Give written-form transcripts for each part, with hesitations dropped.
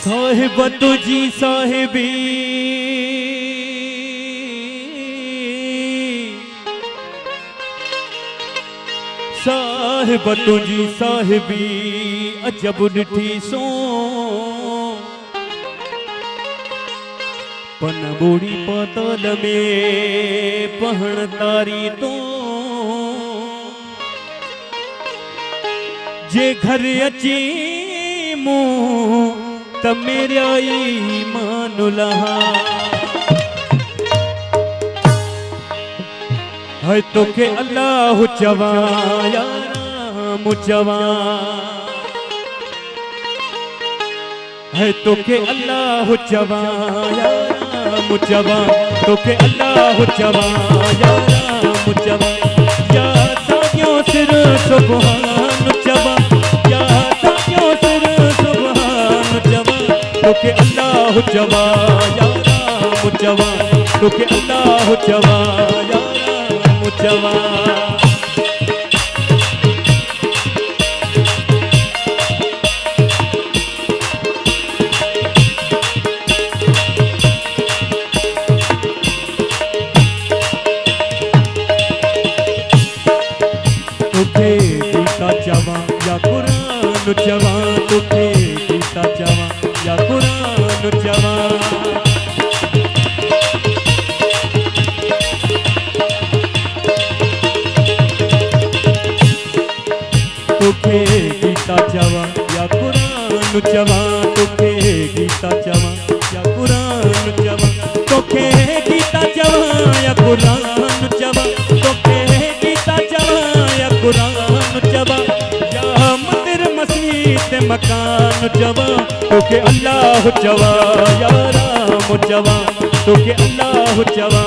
साहिब तुझी साहिबी साहिब तुझी साहिबी अजब ॾिठी सो पन बूढ़ी पाताल में पहण तारी तो जे घर अची मुँह त मेरा ईमान लहा है तो के अल्लाह चवा या राम चवा है तो के अल्लाह चवा या राम चवा तो के अल्लाह चवा या राम चवा या सागियों सिर सुभान चवा या सागियों सिर सुभान चवा तो के अल्लाह चवा या राम चवा तो के अल्लाह चवा या राम चवा तुखे गीता चवा या कुरान चवा तुखे गीता चवा या कुरान चवा तुखे गीता चवा या कुरान चवा तुखे गीता चवा या कुरान चवा तुखे गीता चवा या कुरान चवा तुखे गीता चवा या कुरान चवा या मंदिर मस्जिद मकान चवा तुखे अल्लाह चवा या राम चवा तुखे अल्लाह चवा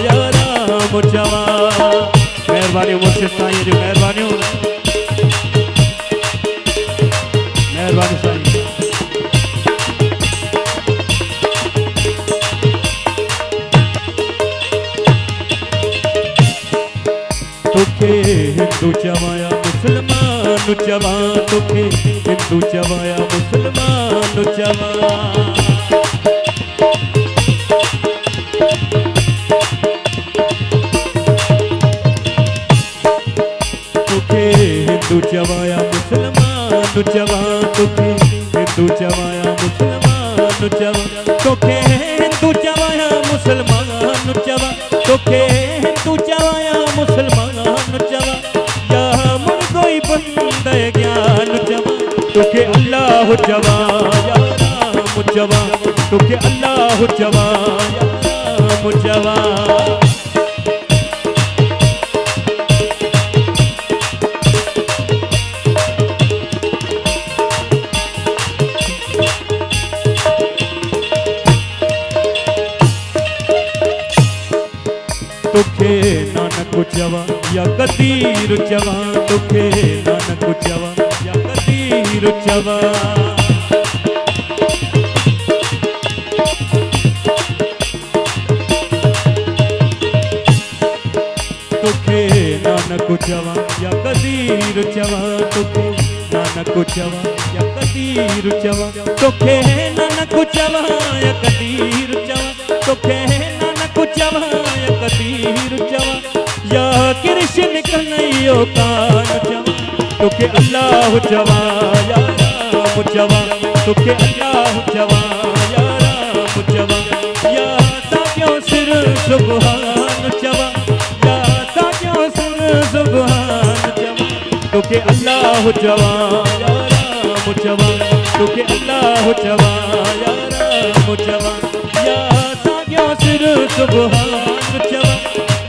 या राम चवा मेहरबानी मुझसे साईं जी मेहरबानी मेहरबानी साईं तुखे हिंदू चवाया मुसलमान चवा तुखे हिंदू चवाया मुसलमान चवा तुखे हिंदू चवाया मुसलमान चवा तुखे हिंदू चवाया मुसलमान चवा तुखे हिंदू चवाया मुसलमान चवा तुखे हिंदू चवाया मुसलमान चवा या मुड़ कोई बंद ज्ञान चवा तुखे अल्लाह चवा या राम चवा तुखे अल्लाह चवा या राम चवा तुखे नानक चवा या कदीर चवा तुखे नानक चवा या कदीर चवा तुखे नानक चवा या कदीर चवा तुखे नानक चवा या कदीर चवा तुखे नानक चवा या कदीर चवा तुखे नानक चवा या कदीर चवा या कृष्ण कन्हैया कान चवा तुखे अल्लाह चवा या राम चवा तुखे अल्लाह चवा या राम चवा या सागियों सिर सुभान चवा या सागियों सिर सुभान चवा तुखे अल्लाह चवा या राम चवा तुखे अल्लाह चवा या राम चवा या सागियों सिर सुभान चवा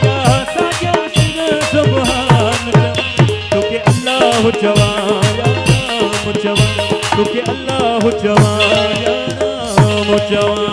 या सागियों सिर सुभान चवा तुखे अल्लाह चवा या राम चवा तुखे अल्लाह चवा या राम चवा।